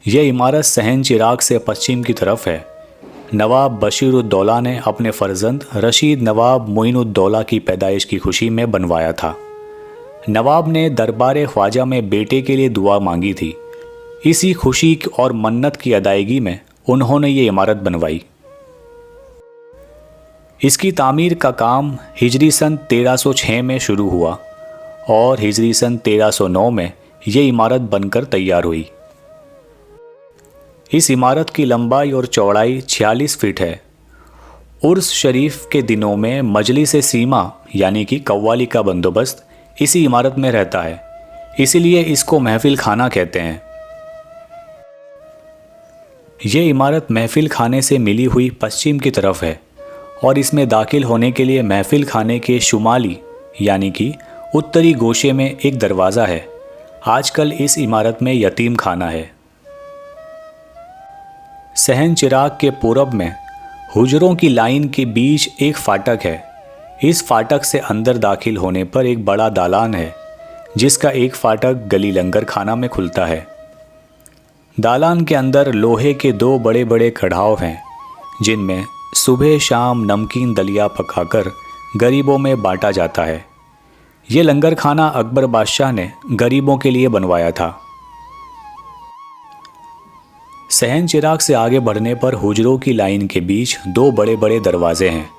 यह इमारत सहन चिराग से पश्चिम की तरफ है। नवाब बशीरुद्दौला ने अपने फर्जंद रशीद नवाब मोइनुद्दौला की पैदाइश की खुशी में बनवाया था। नवाब ने दरबार ख्वाजा में बेटे के लिए दुआ मांगी थी। इसी खुशी और मन्नत की अदायगी में उन्होंने ये इमारत बनवाई। इसकी तामीर का काम हिजरी सन 1306 में शुरू हुआ और हिजरी सन 1309 में ये इमारत बनकर तैयार हुई। इस इमारत की लंबाई और चौड़ाई 46 फीट है। उर्स शरीफ के दिनों में मजलिस सीमा यानी कि कव्वाली का बंदोबस्त इसी इमारत में रहता है, इसीलिए इसको महफिल खाना कहते हैं। ये इमारत महफिल खाने से मिली हुई पश्चिम की तरफ है और इसमें दाखिल होने के लिए महफिल खाने के शुमाली यानी कि उत्तरी गोशे में एक दरवाज़ा है। आजकल इस इमारत में यतीम खाना है। सहन चिराग के पूरब में हुजरों की लाइन के बीच एक फाटक है। इस फाटक से अंदर दाखिल होने पर एक बड़ा दालान है, जिसका एक फाटक गली लंगर खाना में खुलता है। दालान के अंदर लोहे के 2 बड़े बड़े कढ़ाव हैं, जिनमें सुबह शाम नमकीन दलिया पकाकर गरीबों में बांटा जाता है। ये लंगर खाना अकबर बादशाह ने गरीबों के लिए बनवाया था। सहन चिराग से आगे बढ़ने पर हुजरों की लाइन के बीच 2 बड़े बड़े दरवाजे हैं।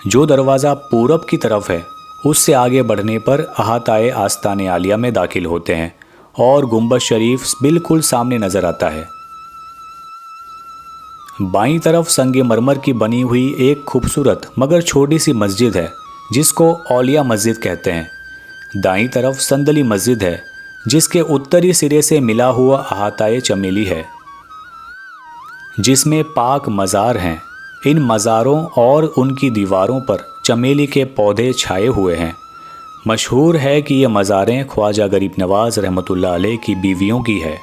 जो दरवाज़ा पूरब की तरफ है, उससे आगे बढ़ने पर अहाताए आस्ताने आलिया में दाखिल होते हैं और गुंबद शरीफ बिल्कुल सामने नज़र आता है। बाईं तरफ संगमरमर की बनी हुई एक खूबसूरत मगर छोटी सी मस्जिद है, जिसको औलिया मस्जिद कहते हैं। दाईं तरफ संदली मस्जिद है, जिसके उत्तरी सिरे से मिला हुआ अहाताए चमेली है, जिसमें पाक मज़ार हैं। इन मज़ारों और उनकी दीवारों पर चमेली के पौधे छाए हुए हैं। मशहूर है कि ये मज़ारें ख्वाजा गरीब नवाज रहमतुल्लाह अलैह की बीवियों की है।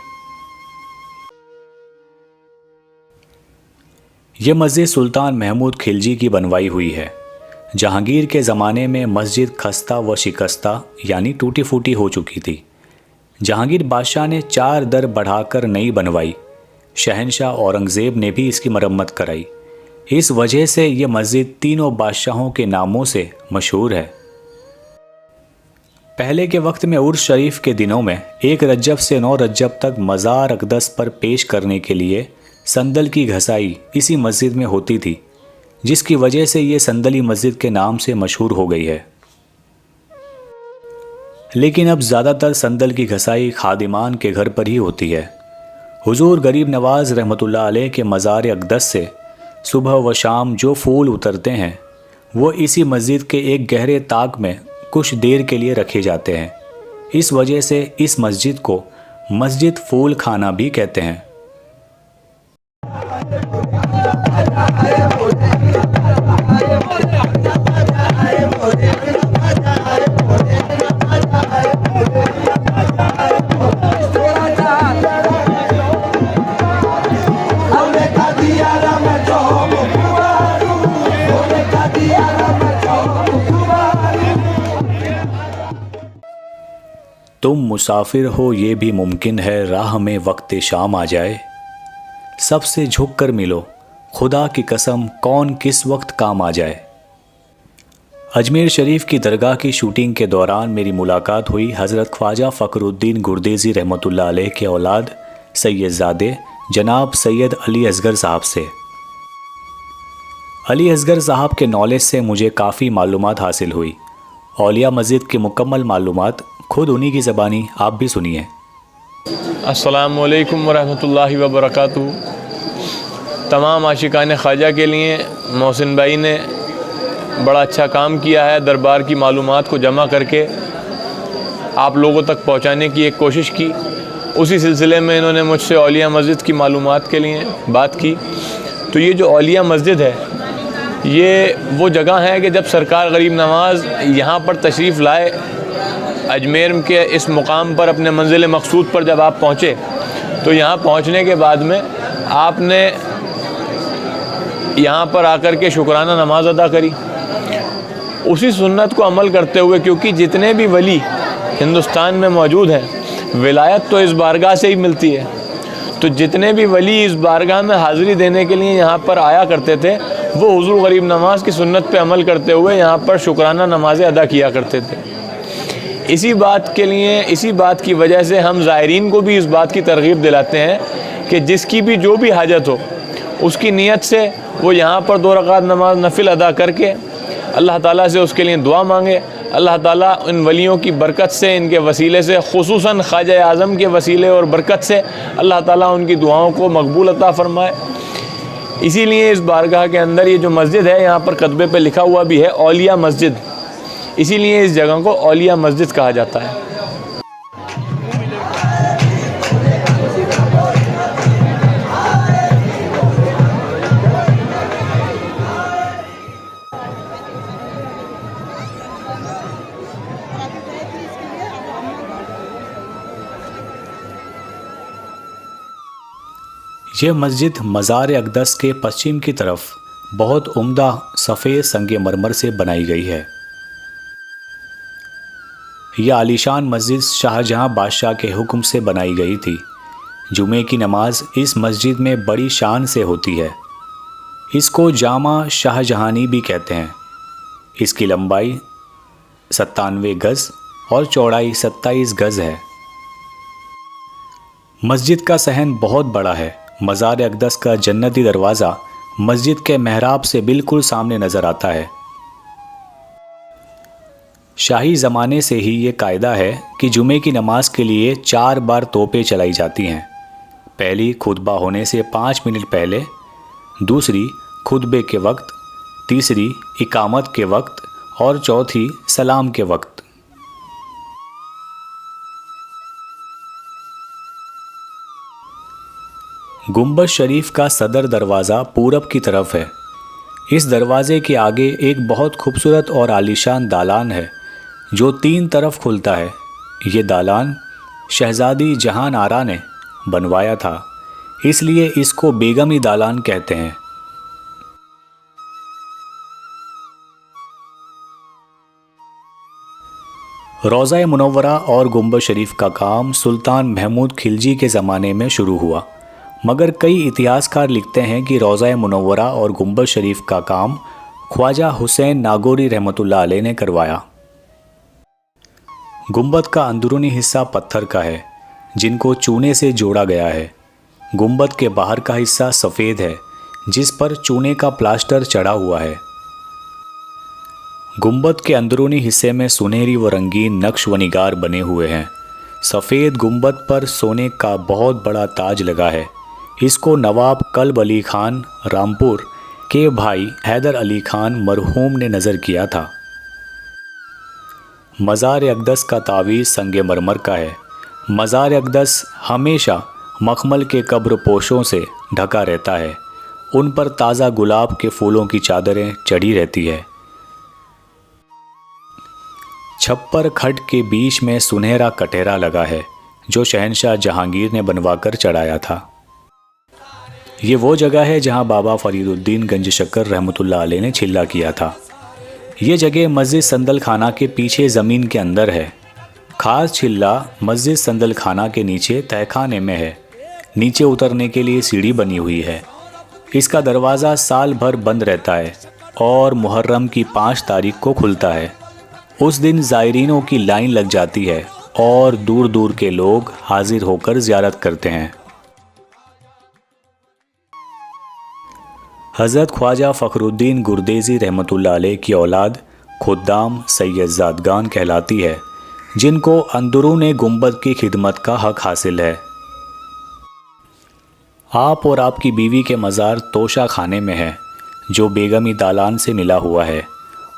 ये मस्जिद सुल्तान महमूद खिलजी की बनवाई हुई है। जहांगीर के ज़माने में मस्जिद खस्ता व शिकस्ता यानी टूटी फूटी हो चुकी थी। जहांगीर बादशाह ने 4 दर बढ़ाकर नई बनवाई। शहनशाह औरंगज़ेब ने भी इसकी मरम्मत कराई। इस वजह से ये मस्जिद तीनों बादशाहों के नामों से मशहूर है। पहले के वक्त में उर्स शरीफ के दिनों में 1 रज्जब से 9 रज्जब तक मज़ार अक़दस पर पेश करने के लिए संदल की घसाई इसी मस्जिद में होती थी, जिसकी वजह से ये संदली मस्जिद के नाम से मशहूर हो गई है। लेकिन अब ज़्यादातर संदल की घसाई खादिमान के घर पर ही होती है। हुजूर गरीब नवाज रहमतुल्लाह अलैह के मज़ार अक़दस से सुबह व शाम जो फूल उतरते हैं, वो इसी मस्जिद के एक गहरे ताक में कुछ देर के लिए रखे जाते हैं। इस वजह से इस मस्जिद को मस्जिद फूल खाना भी कहते हैं। तुम मुसाफिर हो ये भी मुमकिन है, राह में वक्त शाम आ जाए। सबसे झुक कर मिलो, खुदा की कसम कौन किस वक्त काम आ जाए। अजमेर शरीफ की दरगाह की शूटिंग के दौरान मेरी मुलाकात हुई हज़रत ख्वाजा फ़खरुद्दीन गुरदेज़ी रहमतुल्लाह अलैह के औलाद सैयदज़ादे जनाब सैयद अली असगर साहब से। अली असगर साहब के नॉलेज से मुझे काफ़ी मालूमात हासिल हुई। औलिया मस्जिद की मुकम्मल मालूमात खुद उन्हीं की ज़बानी आप भी सुनिए। अस्सलामु अलैकुम वरहमतुल्लाहि वबरकातुहू। तमाम आशिकान ख्वाजा के लिए मोहसिन भाई ने बड़ा अच्छा काम किया है। दरबार की मालूमात को जमा करके आप लोगों तक पहुंचाने की एक कोशिश की। उसी सिलसिले में इन्होंने मुझसे औलिया मस्जिद की मालूमात के लिए बात की। तो ये जो औलिया मस्जिद है, ये वो जगह है कि जब सरकार गरीब नवाज़ यहाँ पर तशरीफ़ लाए, अजमेर के इस मुकाम पर अपने मंजिल मकसूद पर जब आप पहुँचे, तो यहाँ पहुँचने के बाद में आपने यहाँ पर आकर के शुक्राना नमाज अदा करी। उसी सुन्नत को अमल करते हुए, क्योंकि जितने भी वली हिंदुस्तान में मौजूद हैं, विलायत तो इस बारगाह से ही मिलती है, तो जितने भी वली इस बारगाह में हाज़िरी देने के लिए यहाँ पर आया करते थे वो हुज़ूर गरीब नवाज़ की सुन्नत पे अमल करते हुए यहाँ पर शुक्राना नमाज़ें अदा किया करते थे। इसी बात की वजह से हम ज़ायरीन को भी इस बात की तरग़ीब दिलाते हैं कि जिसकी भी जो भी हाजत हो उसकी नीयत से वो यहाँ पर 2 रकात नमाज नफिल अदा करके अल्लाह ताला से उसके लिए दुआ मांगे। अल्लाह ताला इन वलियों की बरकत से, इनके वसीले से, खुसूसन ख्वाजा आज़म के वसीले और बरकत से अल्लाह ताला उनकी दुआओं को मकबूल अता फ़रमाए। इसीलिए इस बारगाह के अंदर ये जो मस्जिद है, यहाँ पर कतबे पे लिखा हुआ भी है औलिया मस्जिद, इसीलिए इस जगह को औलिया मस्जिद कहा जाता है। यह मस्जिद मज़ार अक़दस के पश्चिम की तरफ बहुत उम्दा सफ़ेद संगमरमर से बनाई गई है। यह आलीशान मस्जिद शाहजहां बादशाह के हुक्म से बनाई गई थी। जुमे की नमाज इस मस्जिद में बड़ी शान से होती है। इसको जामा शाहजहानी भी कहते हैं। इसकी लंबाई 97 गज़ और चौड़ाई 27 गज़ है। मस्जिद का सहन बहुत बड़ा है। मज़ार अक़दस का जन्नती दरवाज़ा मस्जिद के मेहराब से बिल्कुल सामने नज़र आता है। शाही ज़माने से ही ये कायदा है कि जुमे की नमाज के लिए 4 बार तोपें चलाई जाती हैं। पहली खुतबा होने से 5 मिनट पहले, दूसरी खुतबे के वक्त, तीसरी इकामत के वक्त और चौथी सलाम के वक्त। गुंबद शरीफ का सदर दरवाज़ा पूरब की तरफ है। इस दरवाज़े के आगे एक बहुत खूबसूरत और आलीशान दालान है जो 3 तरफ खुलता है। ये दालान शहज़ादी जहान आरा ने बनवाया था, इसलिए इसको बेगमी दालान कहते हैं। रोज़ा मुनव्वरा और गुंबद शरीफ का काम सुल्तान महमूद खिलजी के ज़माने में शुरू हुआ, मगर कई इतिहासकार लिखते हैं कि रोज़ा मुनव्वरा और गुंबद शरीफ का काम ख्वाजा हुसैन नागौरी रहमतुल्लाह अलैह ने करवाया। गुंबद का अंदरूनी हिस्सा पत्थर का है जिनको चूने से जोड़ा गया है। गुंबद के बाहर का हिस्सा सफ़ेद है जिस पर चूने का प्लास्टर चढ़ा हुआ है। गुंबद के अंदरूनी हिस्से में सुनहरी व रंगीन नक्श व निगार बने हुए हैं। सफ़ेद गुंबद पर सोने का बहुत बड़ा ताज लगा है। इसको नवाब कल्ब अली खान रामपुर के भाई हैदर अली खान मरहूम ने नज़र किया था। मज़ार अक़दस का तावीज़ संगमरमर का है। मज़ार अक़दस हमेशा मखमल के कब्र पोशों से ढका रहता है। उन पर ताज़ा गुलाब के फूलों की चादरें चढ़ी रहती है। छप्पर खट के बीच में सुनहरा कटहरा लगा है जो शहनशाह जहांगीर ने बनवाकर चढ़ाया था। ये वो जगह है जहां बाबा फरीदुद्दीन गंज शक्कर रहमतुल्लाह अलैह ने छिल्ला किया था। ये जगह मस्जिद संदल खाना के पीछे ज़मीन के अंदर है। खास छिल्ला मस्जिद संदल खाना के नीचे तहखाने में है। नीचे उतरने के लिए सीढ़ी बनी हुई है। इसका दरवाज़ा साल भर बंद रहता है और मुहर्रम की 5 तारीख को खुलता है। उस दिन ज़ायरीनों की लाइन लग जाती है और दूर दूर के लोग हाजिर होकर ज़ियारत करते हैं। हज़रत ख्वाजा फ़खरुद्दीन गुरदेज़ी रहमतुल्लाह अलैह की औलाद खुद्दाम सैयदज़ादगान कहलाती है, जिनको अंदरूने गुंबद की खिदमत का हक हासिल है। आप और आपकी बीवी के मज़ार तोशा खाने में है जो बेगमी दालान से मिला हुआ है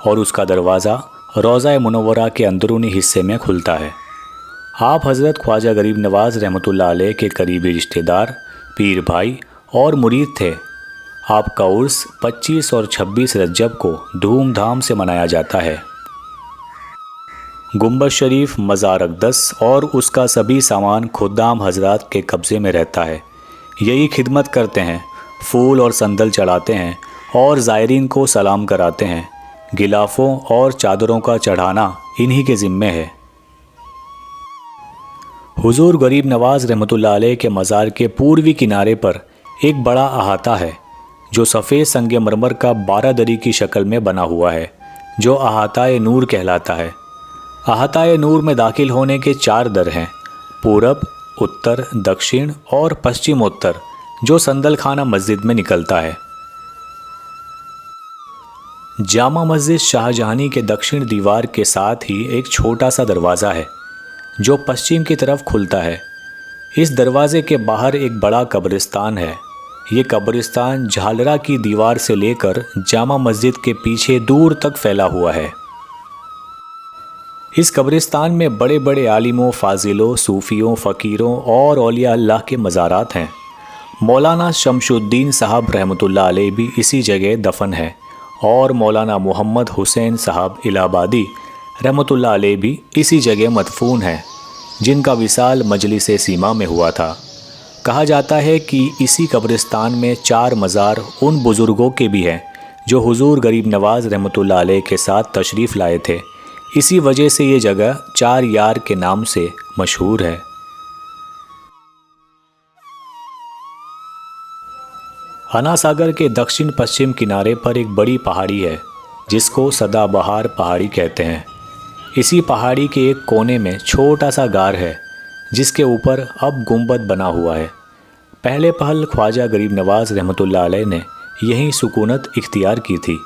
और उसका दरवाज़ा रोज़ा मुनव्वरा के अंदरूनी हिस्से में खुलता है। आप हज़रत ख्वाजा गरीब नवाज़ रहमतुल्लाह अलैह के करीबी रिश्तेदार, पीर भाई और मुरीद थे। आपका उर्स 25 और 26 रजब को धूमधाम से मनाया जाता है। गुंबद शरीफ, मज़ार अक़दस और उसका सभी सामान खुद्दाम हजरात के कब्ज़े में रहता है। यही खिदमत करते हैं, फूल और संदल चढ़ाते हैं और ज़ायरीन को सलाम कराते हैं। गिलाफ़ों और चादरों का चढ़ाना इन्हीं के ज़िम्मे है। हुजूर गरीब नवाज रहमतुल्लाह अलैह के मज़ार के पूर्वी किनारे पर एक बड़ा अहाता है जो सफ़ेद संगमरमर का 12 दरी की शक्ल में बना हुआ है, जो अहाताए नूर कहलाता है। अहाताए नूर में दाखिल होने के 4 दर हैं, पूरब, उत्तर, दक्षिण और पश्चिमोत्तर, जो संदल खाना मस्जिद में निकलता है। जामा मस्जिद शाहजहानी के दक्षिण दीवार के साथ ही एक छोटा सा दरवाज़ा है जो पश्चिम की तरफ खुलता है। इस दरवाज़े के बाहर एक बड़ा कब्रिस्तान है। ये कब्रिस्तान झालरा की दीवार से लेकर जामा मस्जिद के पीछे दूर तक फैला हुआ है। इस कब्रिस्तान में बड़े बड़े आलिमों, फाजिलों, सूफ़ियों, फ़कीरों और औलिया अल्लाह के मज़ारात हैं। मौलाना शमशुद्दीन साहब रहमतुल्लाह अलैह भी इसी जगह दफन है और मौलाना मोहम्मद हुसैन साहब इलाहाबादी रहमतुल्लाह अलैह भी इसी जगह मदफून हैं, जिनका विसाल मजलिस सीमा में हुआ था। कहा जाता है कि इसी कब्रिस्तान में 4 मज़ार उन बुज़ुर्गों के भी हैं जो हुजूर गरीब नवाज रहमतुल्लाह अलैह के साथ तशरीफ़ लाए थे। इसी वजह से ये जगह 4 यार के नाम से मशहूर है। अना सागर के दक्षिण पश्चिम किनारे पर एक बड़ी पहाड़ी है जिसको सदाबहार पहाड़ी कहते हैं। इसी पहाड़ी के एक कोने में छोटा सा गार है जिसके ऊपर अब गुंबद बना हुआ है। पहले पहल ख्वाजा गरीब नवाज रहमतुल्लाह अलैह ने यहीं सुकूनत इख्तियार की थी।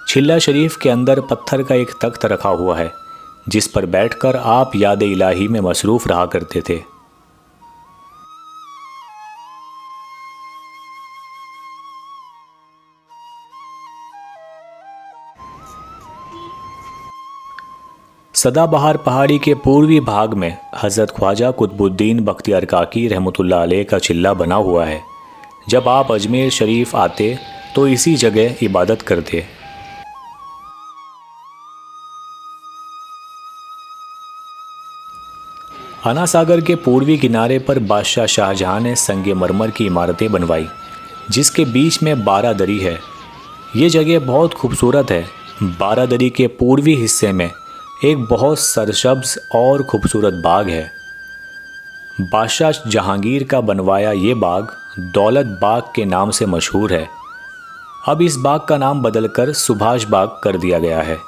छिल्ला शरीफ के अंदर पत्थर का एक तख्त रखा हुआ है जिस पर बैठकर आप याद इलाही में मसरूफ़ रहा करते थे। सदाबहार पहाड़ी के पूर्वी भाग में हज़रत ख्वाजा कुतुबुद्दीन बख्तियार काकी रहमतुल्लाह अलैह का चिल्ला बना हुआ है। जब आप अजमेर शरीफ आते तो इसी जगह इबादत करते। अना सागर के पूर्वी किनारे पर बादशाह शाहजहां ने संगमरमर की इमारतें बनवाई जिसके बीच में 12 दरी है। ये जगह बहुत खूबसूरत है। 12 दरी के पूर्वी हिस्से में एक बहुत सरसब्ज और खूबसूरत बाग है। बादशाह जहांगीर का बनवाया ये बाग दौलत बाग के नाम से मशहूर है। अब इस बाग का नाम बदलकर सुभाष बाग कर दिया गया है।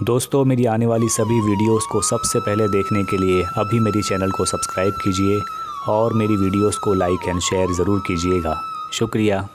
दोस्तों, मेरी आने वाली सभी वीडियोस को सबसे पहले देखने के लिए अभी मेरी चैनल को सब्सक्राइब कीजिए और मेरी वीडियोस को लाइक एंड शेयर ज़रूर कीजिएगा। शुक्रिया।